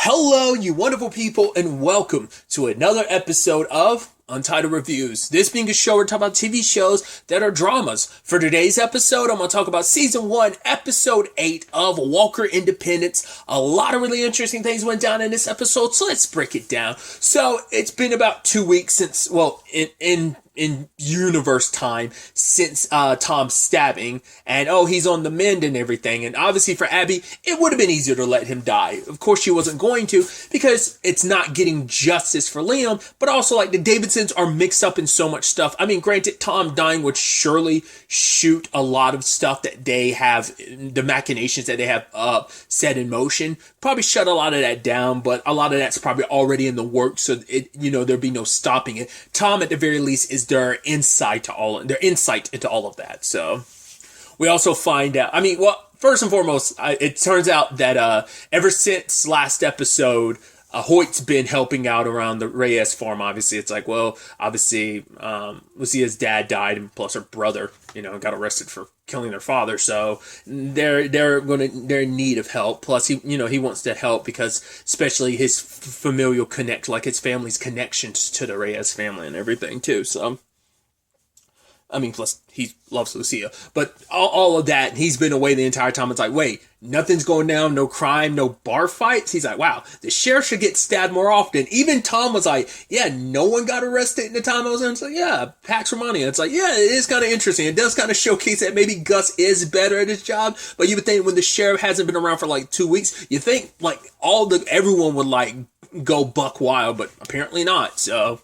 Hello, you wonderful people, and welcome to another episode of Untitled Reviews. This being a show where we talk about TV shows that are dramas. For today's episode, I'm going to talk about Season 1, Episode 8 of Walker Independence. A lot of really interesting things went down in this episode, so let's break it down. So, it's been about 2 weeks since, in universe time since Tom's stabbing, and he's on the mend and everything. And obviously for Abby, it would have been easier to let him die. Of course she wasn't going to, because it's not getting justice for Liam, but also like the Davidsons are mixed up in so much stuff. I mean, granted, Tom dying would surely shoot a lot of stuff that they have, the machinations that they have set in motion, probably shut a lot of that down, but a lot of that's probably already in the works, so there'd be no stopping it. Tom, at the very least, is their insight into all of that. So we also find out, first and foremost, it turns out that ever since last episode, Hoyt's been helping out around the Reyes farm. Obviously, it's like, Lucia's dad died, and plus her brother, got arrested for killing their father. So they're in need of help. Plus, he wants to help because, especially his familial his family's connections to the Reyes family and everything too. So, plus he loves Lucia, but all of that, he's been away the entire time. It's like, wait, nothing's going down, no crime, no bar fights. He's like, wow, the sheriff should get stabbed more often. Even Tom was like, yeah, no one got arrested in the time I was in. So yeah, Pax Romani. It's like, yeah, it is kind of interesting. It does kind of showcase that maybe Gus is better at his job. But you would think when the sheriff hasn't been around for like 2 weeks, you think like everyone would go buck wild, but apparently not. So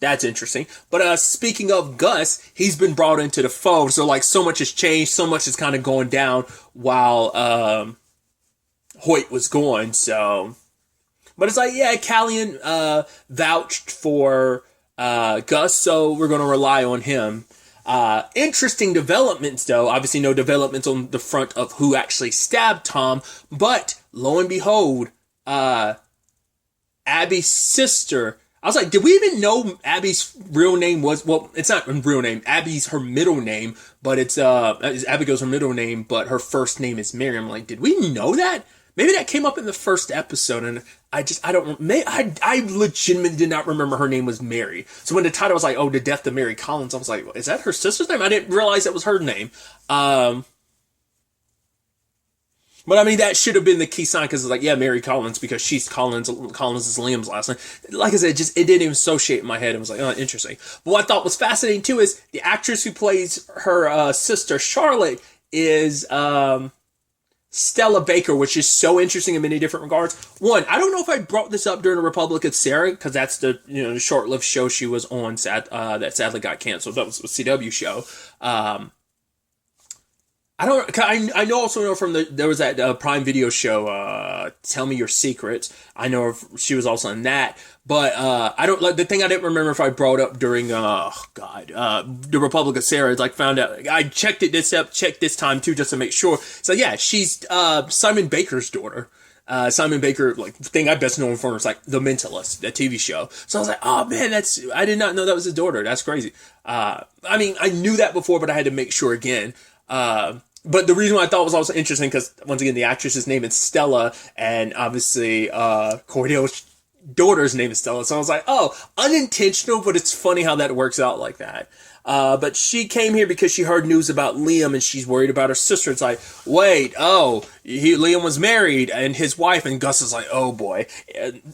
that's interesting. But speaking of Gus, he's been brought into the fold. So so much has changed. So much is kind of going down while Hoyt was gone. So, but it's like, yeah, Callian vouched for Gus, so we're going to rely on him. Interesting developments, though. Obviously, no developments on the front of who actually stabbed Tom. But lo and behold, Abby's sister. I was like, did we even know Abby's real name was, well, it's not her real name. Abby's her middle name, but it's Abigail's her middle name, but her first name is Mary. I'm like, did we know that? Maybe that came up in the first episode, and I legitimately did not remember her name was Mary. So when the title was like, The Death of Mary Collins, I was like, is that her sister's name? I didn't realize that was her name. But that should have been the key sign, because it's like, yeah, Mary Collins, because she's Collins is Liam's last name. Like I said, it didn't even associate in my head. It was like, oh, interesting. But what I thought was fascinating too is the actress who plays her sister Charlotte is Stella Baker, which is so interesting in many different regards. One, I don't know if I brought this up during the Republic of Sarah, because that's the the short-lived show she was on that sadly got canceled. That was a CW show. I also know from there was that Prime Video show, Tell Me Your Secrets. I know she was also in that, but I don't the thing I didn't remember if I brought up during the Republic of Sarah is found out. I checked this time too just to make sure. So yeah, she's Simon Baker's daughter. Simon Baker, thing I best known for is The Mentalist, that TV show. So I was like, oh man, I did not know that was his daughter. That's crazy. I knew that before, but I had to make sure again. But the reason why I thought was also interesting, because once again, the actress's name is Stella, and obviously, Cordell's daughter's name is Stella. So I was like, unintentional, but it's funny how that works out like that. But she came here because she heard news about Liam, and she's worried about her sister. It's like, wait, Liam was married, and his wife, and Gus is like, oh boy.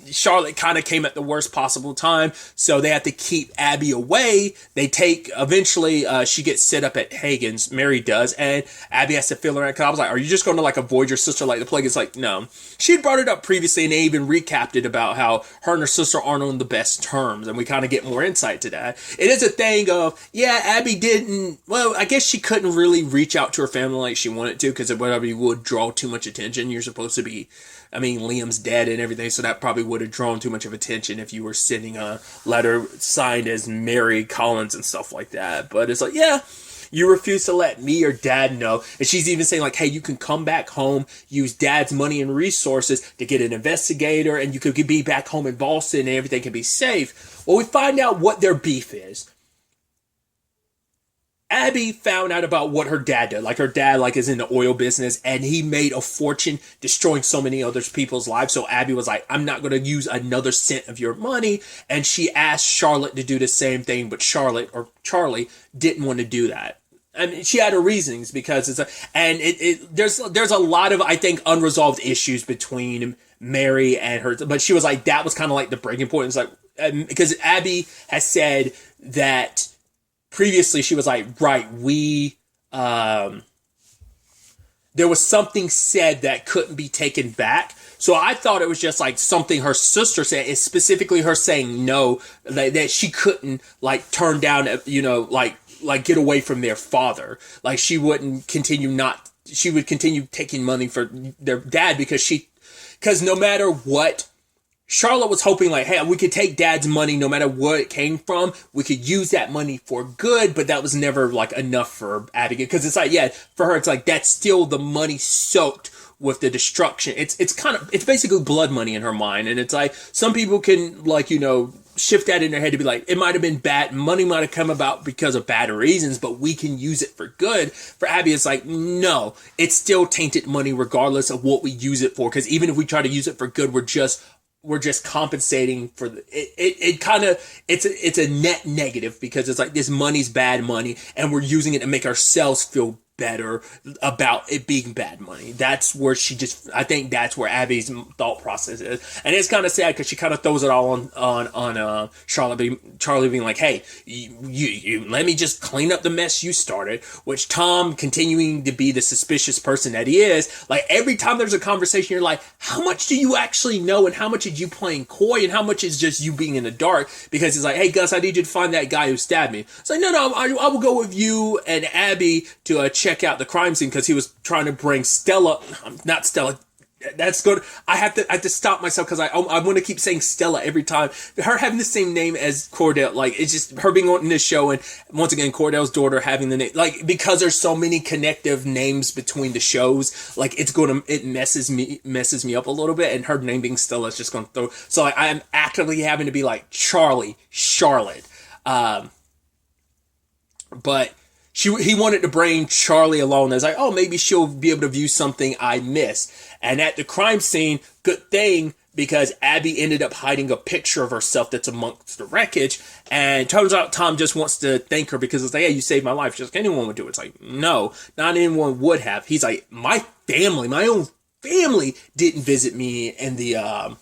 Charlotte kind of came at the worst possible time, so they have to keep Abby away. Eventually, she gets set up at Hagen's, Mary does, and Abby has to fill her in. Cause I was like, are you just going to avoid your sister like the plague? It's like, no. She had brought it up previously, and they even recapped it about how her and her sister aren't on the best terms, and we kind of get more insight to that. It is a thing of, yeah, Abby didn't, I guess she couldn't really reach out to her family like she wanted to, because it would draw too much attention. You're supposed to be, Liam's dead and everything, so that probably would have drawn too much of attention if you were sending a letter signed as Mary Collins and stuff like that. But it's like, yeah, you refuse to let me or dad know. And she's even saying hey, you can come back home, use dad's money and resources to get an investigator, and you could be back home in Boston and everything can be safe. Well, we find out what their beef is. Abby found out about what her dad did. Like her dad like is in the oil business and he made a fortune destroying so many other people's lives. So Abby was like, I'm not going to use another cent of your money. And she asked Charlotte to do the same thing, but Charlotte or Charlie didn't want to do that. I mean, she had her reasons because there's a lot of, I think, unresolved issues between Mary and her, but she was like, that was kind of like the breaking point. It's like, because Abby has said that previously she was like, right, there was something said that couldn't be taken back. So I thought it was just like something her sister said, is specifically her saying no, that she couldn't like turn down, like get away from their father. Like she would continue taking money for their dad because no matter what, Charlotte was hoping like, hey, we could take dad's money no matter where it came from. We could use that money for good, but that was never like enough for Abigail. Because it's like, yeah, for her, it's like, that's still the money soaked with the destruction. It's basically blood money in her mind. And it's like, some people can like, shift that in their head to be like, it might have been bad. Money might have come about because of bad reasons, but we can use it for good. For Abby, it's like, no, it's still tainted money regardless of what we use it for. Because even if we try to use it for good, we're just compensating for it's a net negative because it's like this money's bad money and we're using it to make ourselves feel better about it being bad money. That's where I think that's where Abby's thought process is. And it's kind of sad because she kind of throws it all on Charlie being like, hey, you let me just clean up the mess you started, which Tom, continuing to be the suspicious person that he is, like every time there's a conversation, you're like, how much do you actually know and how much is you playing coy and how much is just you being in the dark? Because he's like, hey, Gus, I need you to find that guy who stabbed me. It's like, no, I will go with you and Abby to check out the crime scene because he was trying to bring not Stella. That's good. I have to stop myself because I want to keep saying Stella every time. Her having the same name as Cordell, like it's just her being on this show, and once again Cordell's daughter having the name, like because there's so many connective names between the shows, like it messes me up a little bit, and her name being Stella is just going to throw. So like, I'm actively having to be like Charlie, Charlotte, but. He wanted to bring Charlie along. It's like, oh, maybe she'll be able to view something I missed. And at the crime scene, good thing, because Abby ended up hiding a picture of herself that's amongst the wreckage. And turns out Tom just wants to thank her because it's like, hey, you saved my life. Just anyone would do it. It's like, no, not anyone would have. He's like, my own family didn't visit me in the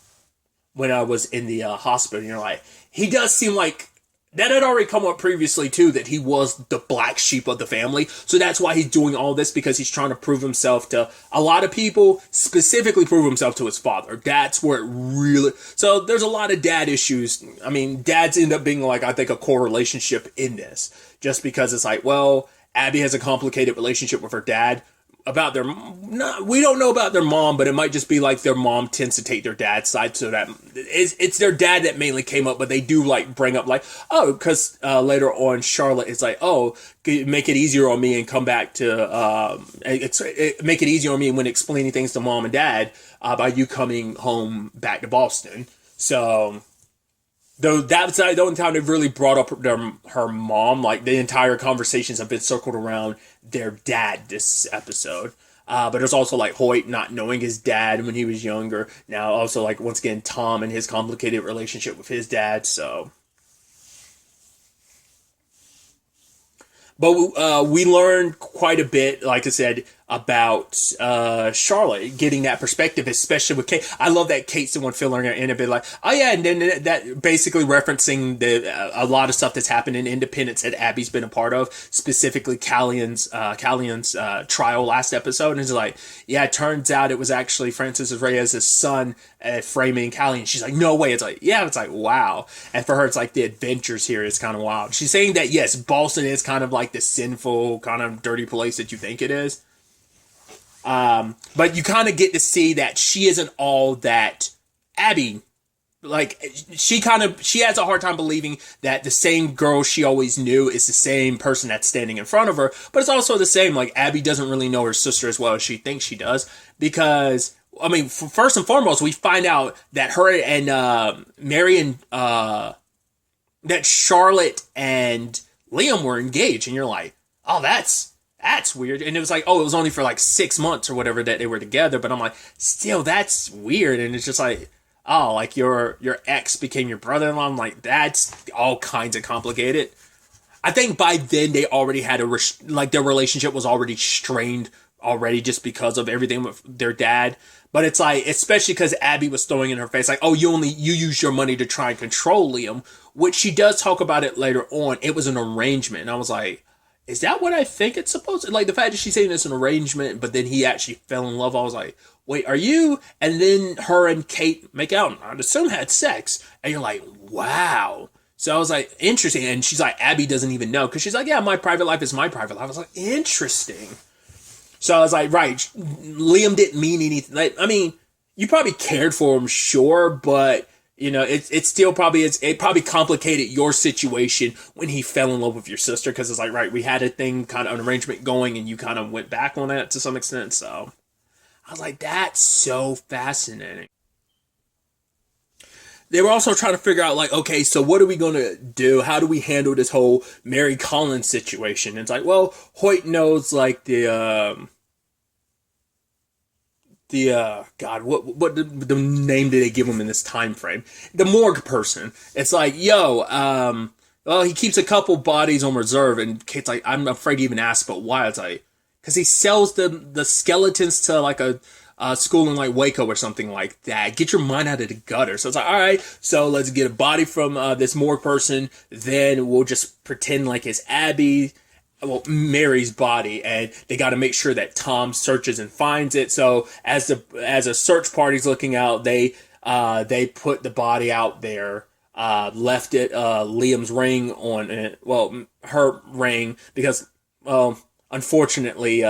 when I was in the hospital. And you're like, he does seem like. That had already come up previously, too, that he was the black sheep of the family. So that's why he's doing all this, because he's trying to prove himself to a lot of people, specifically prove himself to his father. That's where it really... So there's a lot of dad issues. I mean, dads end up being, like, I think, a core relationship in this. Just because it's like, well, Abby has a complicated relationship with her dad. We don't know about their mom, but it might just be like their mom tends to take their dad's side, so that it's their dad that mainly came up, but they do like bring up like, oh, because later on Charlotte is like, oh, make it easier on me and come back to make it easier on me when explaining things to mom and dad by you coming home back to Boston. So though that's the only time they've really brought up her mom. Like the entire conversations have been circled around their dad this episode. But there's also like Hoyt not knowing his dad when he was younger. Now also like once again Tom and his complicated relationship with his dad. So, but we learned quite a bit, like I said, about Charlotte getting that perspective, especially with Kate. I love that Kate's the one filling her in a bit like, oh yeah, and then that basically referencing a lot of stuff that's happened in Independence that Abby's been a part of, specifically Callion's trial last episode, and it's like, yeah, it turns out it was actually Francis Reyes' son framing Callion. She's like, no way. It's like, yeah, it's like, wow. And for her, it's like the adventures here is kind of wild. She's saying that yes, Boston is kind of like the sinful, kind of dirty place that you think it is. But you kind of get to see that she isn't all that Abby, like, she has a hard time believing that the same girl she always knew is the same person that's standing in front of her. But it's also the same, like, Abby doesn't really know her sister as well as she thinks she does. Because, I mean, first and foremost, we find out that her and Mary and that Charlotte and Liam were engaged. And you're like, oh, that's weird. And it was like, oh, it was only for like 6 months or whatever that they were together. But I'm like, still, that's weird. And it's just like, oh, like your ex became your brother-in-law. I'm like, that's all kinds of complicated. I think by then they already had like their relationship was already strained already just because of everything with their dad. But it's like, especially because Abby was throwing in her face like, oh, you use your money to try and control Liam, which she does talk about it later on. It was an arrangement. And I was like, is that what I think it's supposed to? Like the fact that she's saying it's an arrangement, but then he actually fell in love. I was like, wait, are you? And then her and Kate make out, and I'd assume had sex. And you're like, wow. So I was like, interesting. And she's like, Abby doesn't even know. Because she's like, yeah, my private life is my private life. I was like, interesting. So I was like, right, Liam didn't mean anything. Like, I mean, you probably cared for him, sure, but, you know, it still probably is. It probably complicated your situation when he fell in love with your sister. Because it's like, right, we had a thing, kind of an arrangement going, and you kind of went back on that to some extent. So I was like, that's so fascinating. They were also trying to figure out, like, okay, so what are we going to do? How do we handle this whole Mary Collins situation? And it's like, well, Hoyt knows, like, God, what the name did they give him in this time frame? The morgue person. It's like, yo, well, he keeps a couple bodies on reserve, and Kate's like, I'm afraid to even ask, but why? It's like, because he sells the skeletons to, like, a school in like Waco or something like that. Get your mind out of the gutter. So it's like, all right, so let's get a body from this morgue person. Then we'll just pretend like it's Abby, Mary's body, and they got to make sure that Tom searches and finds it. So as a search party's looking out, they put the body out there. Left it Liam's ring on it. Well, her ring, because unfortunately,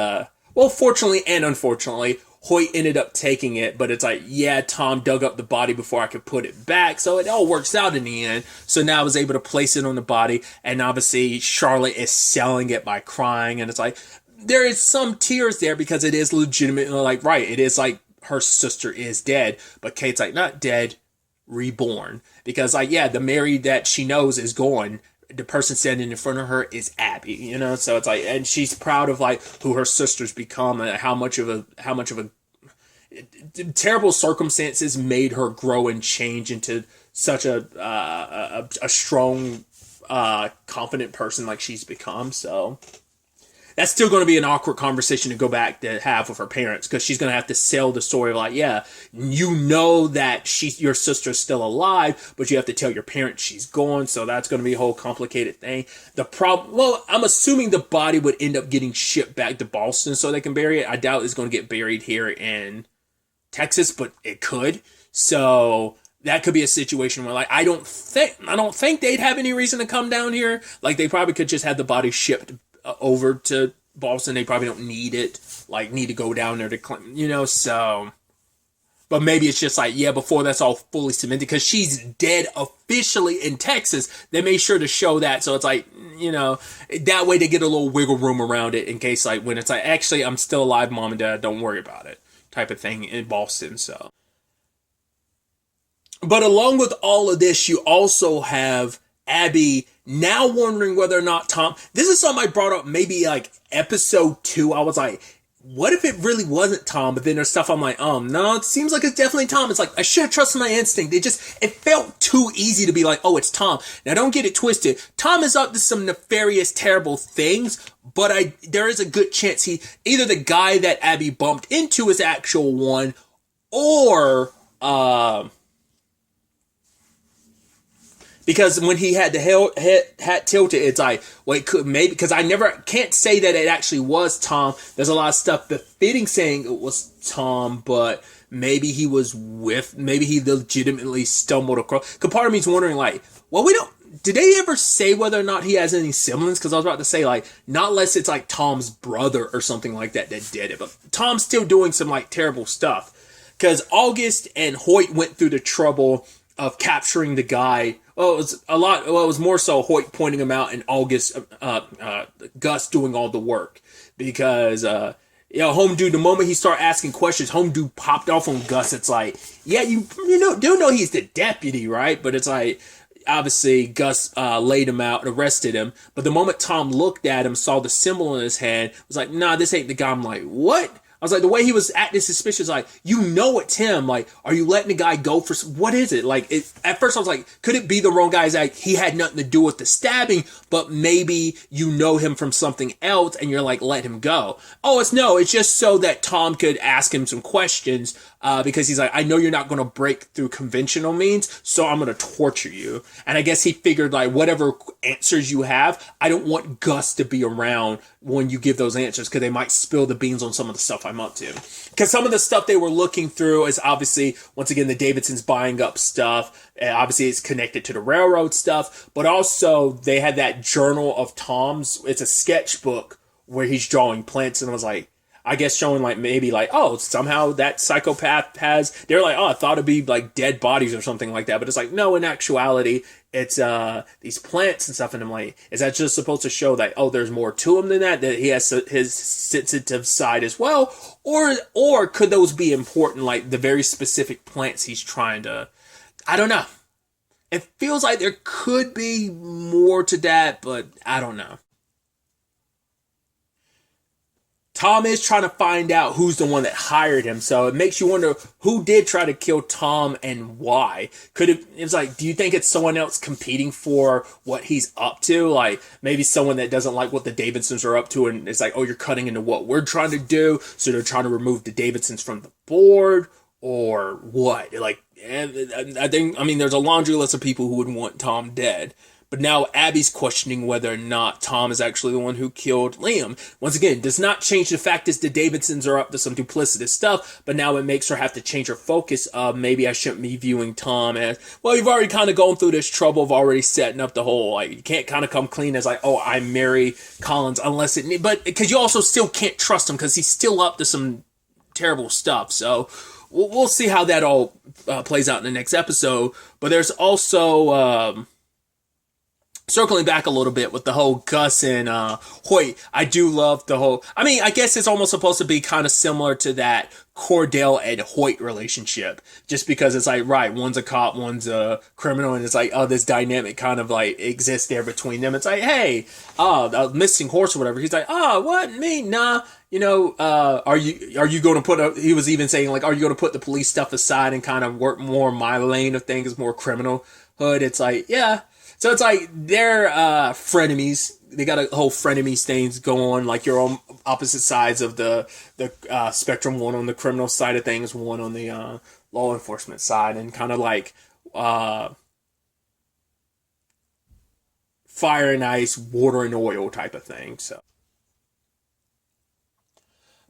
fortunately and unfortunately, Hoyt ended up taking it, but it's like, yeah, Tom dug up the body before I could put it back, so it all works out in the end. So now I was able to place it on the body, and obviously Charlotte is selling it by crying, and it's like, there is some tears there because it is legitimately like, right, it is like her sister is dead, but Kate's like, not dead, reborn. Because like, yeah, the Mary that she knows is gone. The person standing in front of her is Abby, you know? So it's like, and she's proud of like who her sister's become and how much of a terrible circumstances made her grow and change into such a strong, confident person like she's become. So that's still going to be an awkward conversation to go back to have with her parents, because she's going to have to sell the story of like, yeah, you know that your sister's still alive, but you have to tell your parents she's gone. So that's going to be a whole complicated thing. The problem, well, I'm assuming the body would end up getting shipped back to Boston so they can bury it. I doubt it's going to get buried here in Texas, but it could. So that could be a situation where, like, I don't think they'd have any reason to come down here. Like, they probably could just have the body shipped over to Boston. They probably don't need it, like, need to go down there to claim, you know, so. But maybe it's just like, yeah, before that's all fully cemented, because she's dead officially in Texas, they made sure to show that. So it's like, you know, that way they get a little wiggle room around it in case, like, when it's like, actually, I'm still alive, mom and dad, don't worry about it, type of thing in Boston, so. But along with all of this, you also have Abby now wondering whether or not Tom, this is something I brought up maybe like episode 2. I was like, what if it really wasn't Tom? But then there's stuff I'm like, no, it seems like it's definitely Tom. It's like, I should have trusted my instinct. It felt too easy to be like, oh, it's Tom. Now don't get it twisted. Tom is up to some nefarious, terrible things, but there is a good chance either the guy that Abby bumped into is the actual one, or, because when he had the hat tilted, it's like, well, it could maybe, because I can't say that it actually was Tom. There's a lot of stuff befitting saying it was Tom, but maybe he legitimately stumbled across. Because part of me's wondering, like, well, did they ever say whether or not he has any siblings? Because I was about to say, like, not unless it's like Tom's brother or something like that did it. But Tom's still doing some, like, terrible stuff. Because August and Hoyt went through the trouble of capturing the guy. Well, it was more so Hoyt pointing him out and August, Gus doing all the work. Because, Home Dude, the moment he started asking questions, Home Dude popped off on Gus. It's like, yeah, you do know he's the deputy, right? But it's like, obviously Gus laid him out and arrested him. But the moment Tom looked at him, saw the symbol in his hand, was like, nah, this ain't the guy. I'm like, what? I was like, the way he was acting suspicious, like, you know it's him. Like, are you letting the guy go for, what is it? Like, at first I was like, could it be the wrong guy's like, he had nothing to do with the stabbing, but maybe you know him from something else and you're like, let him go. Oh, it's just so that Tom could ask him some questions, because he's like, I know you're not going to break through conventional means, so I'm going to torture you. And I guess he figured, like, whatever answers you have, I don't want Gus to be around when you give those answers, because they might spill the beans on some of the stuff I'm up to. Because some of the stuff they were looking through is obviously, once again, the Davidsons buying up stuff. Obviously, it's connected to the railroad stuff, but also they had that journal of Tom's. It's a sketchbook where he's drawing plants, and I was like, I guess showing like maybe like, oh, somehow that psychopath has, they're like, oh, I thought it'd be like dead bodies or something like that. But it's like, no, in actuality, it's these plants and stuff. And I'm like, is that just supposed to show that, oh, there's more to him than that he has his sensitive side as well? Or could those be important, like the very specific plants he's trying to, I don't know. It feels like there could be more to that, but I don't know. Tom is trying to find out who's the one that hired him, so it makes you wonder who did try to kill Tom and why. It's like, do you think it's someone else competing for what he's up to? Like, maybe someone that doesn't like what the Davidsons are up to, and it's like, oh, you're cutting into what we're trying to do, so they're trying to remove the Davidsons from the board, or what? Like, I mean, there's a laundry list of people who would want Tom dead. But now Abby's questioning whether or not Tom is actually the one who killed Liam. Once again, does not change the fact that the Davidsons are up to some duplicitous stuff, but now it makes her have to change her focus of maybe I shouldn't be viewing Tom as, well, you've already kind of gone through this trouble of already setting up the whole, like, you can't kind of come clean as like, oh, I marry Collins unless it, but because you also still can't trust him because he's still up to some terrible stuff. So we'll see how that all plays out in the next episode. But there's also, circling back a little bit with the whole Gus and Hoyt, I do love the whole, I mean, I guess it's almost supposed to be kind of similar to that Cordell and Hoyt relationship, just because it's like, right, one's a cop, one's a criminal, and it's like, oh, this dynamic kind of like exists there between them. It's like, hey, the missing horse or whatever. He's like, oh, what, me? Nah. You know, are you going to put he was even saying like, are you going to put the police stuff aside and kind of work more my lane of things, more criminal hood? It's like, yeah. So it's like they're frenemies. They got a whole frenemies things going, like you're on opposite sides of the spectrum. One on the criminal side of things, one on the law enforcement side, and kind of like fire and ice, water and oil type of thing. So.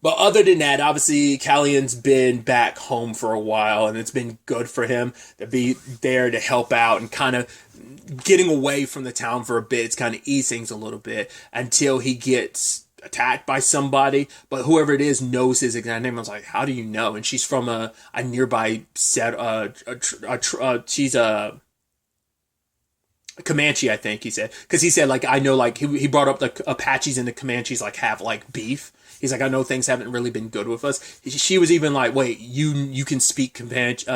But other than that, obviously, Callian's been back home for a while, and it's been good for him to be there to help out and kind of getting away from the town for a bit. It's kind of ease things a little bit until he gets attacked by somebody. But whoever it is knows his exact name. I was like, how do you know? And she's from a nearby set. She's a Comanche, I think he said, because he said like, I know, like he brought up the Apaches and the Comanches like have like beef. He's like, I know things haven't really been good with us. She was even like, wait, you can speak Comanche?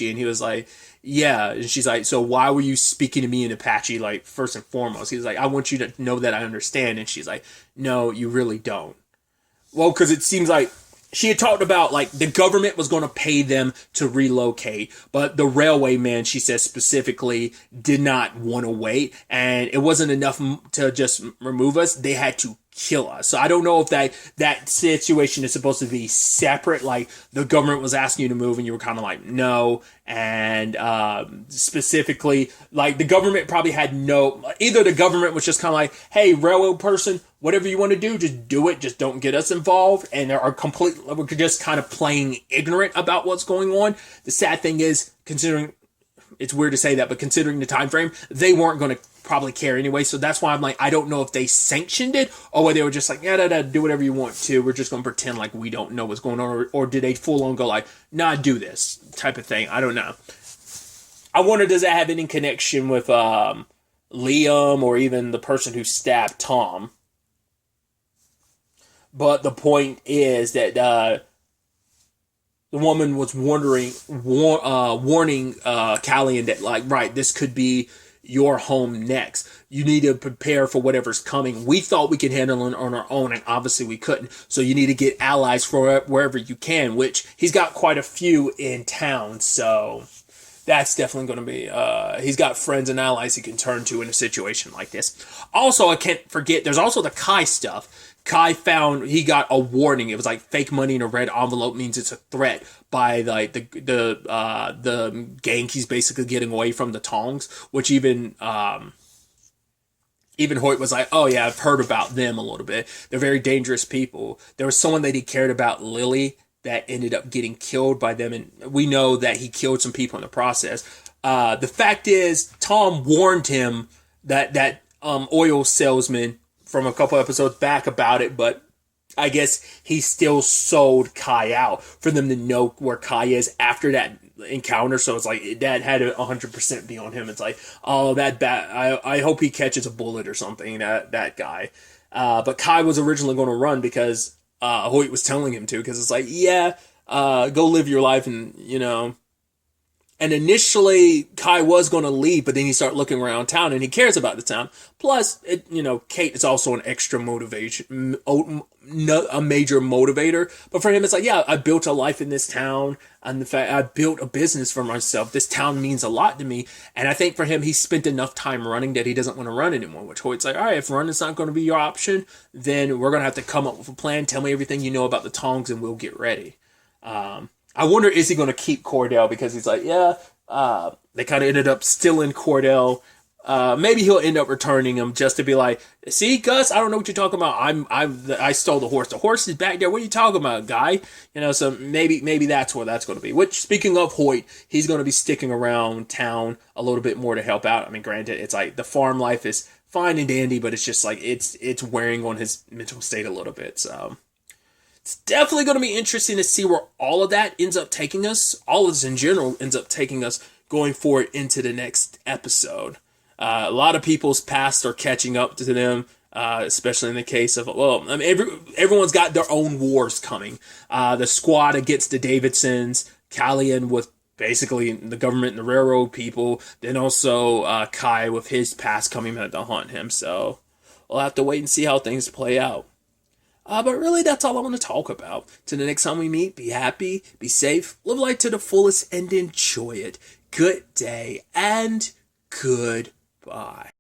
And he was like, yeah. And she's like, so why were you speaking to me in Apache, like, first and foremost? He was like, I want you to know that I understand. And she's like, no, you really don't. Well, because it seems like she had talked about, like, the government was going to pay them to relocate, but the railway man, she says specifically, did not want to wait, and it wasn't enough to just remove us. They had to kill us. So I don't know if that situation is supposed to be separate, like the government was asking you to move and you were kind of like, no, and specifically, like the government probably had either the government was just kind of like, hey, railroad person, whatever you want to do, just do it, just don't get us involved, and we're just kind of playing ignorant about what's going on. The sad thing is, considering, it's weird to say that, but considering the time frame, they weren't going to probably care anyway. So that's why I'm like, I don't know if they sanctioned it or whether they were just like, yeah, do whatever you want to. We're just going to pretend like we don't know what's going on. Or did they full on go like, nah, do this type of thing? I don't know. I wonder, does that have any connection with Liam or even the person who stabbed Tom? But the point is that the woman was warning Callian that, like, right, this could be your home next. You need to prepare for whatever's coming. We thought we could handle it on our own, and obviously we couldn't. So you need to get allies for wherever you can, which he's got quite a few in town. So that's definitely going to be, he's got friends and allies he can turn to in a situation like this. Also, I can't forget, there's also the Kai stuff. Kai found he got a warning. It was like fake money in a red envelope means it's a threat by like the gang he's basically getting away from, the Tongs, which even Hoyt was like, oh yeah, I've heard about them a little bit. They're very dangerous people. There was someone that he cared about, Lily, that ended up getting killed by them, and we know that he killed some people in the process. The fact is, Tom warned him that oil salesman from a couple episodes back about it, but I guess he still sold Kai out for them to know where Kai is after that encounter. So it's like that had to 100% be on him. It's like, oh, that bad. I hope he catches a bullet or something. That guy. But Kai was originally going to run because Hoyt was telling him to. Because it's like, yeah, go live your life, and And initially, Kai was going to leave, but then he started looking around town, and he cares about the town. Plus, Kate is also an extra motivation, a major motivator. But for him, it's like, yeah, I built a life in this town, and the fact I built a business for myself. This town means a lot to me, and I think for him, he spent enough time running that he doesn't want to run anymore. Which Hoyt's like, all right, if running's not going to be your option, then we're going to have to come up with a plan. Tell me everything you know about the Tongs, and we'll get ready. I wonder, is he going to keep Cordell? Because he's like, yeah, they kind of ended up stealing Cordell. Maybe he'll end up returning him just to be like, see, Gus, I don't know what you're talking about. I stole the horse. The horse is back there. What are you talking about, guy? So maybe that's where that's going to be. Which, speaking of Hoyt, he's going to be sticking around town a little bit more to help out. I mean, granted, it's like the farm life is fine and dandy, but it's just like it's wearing on his mental state a little bit. So it's definitely going to be interesting to see where all of that ends up taking us. All of this in general ends up taking us going forward into the next episode. A lot of people's past are catching up to them, especially in the case of, everyone's got their own wars coming. The squad against the Davidsons, Callian with basically the government and the railroad people, then also Kai with his past coming out to haunt him. So we'll have to wait and see how things play out. But really, that's all I want to talk about. Till the next time we meet, be happy, be safe, live life to the fullest, and enjoy it. Good day, and goodbye.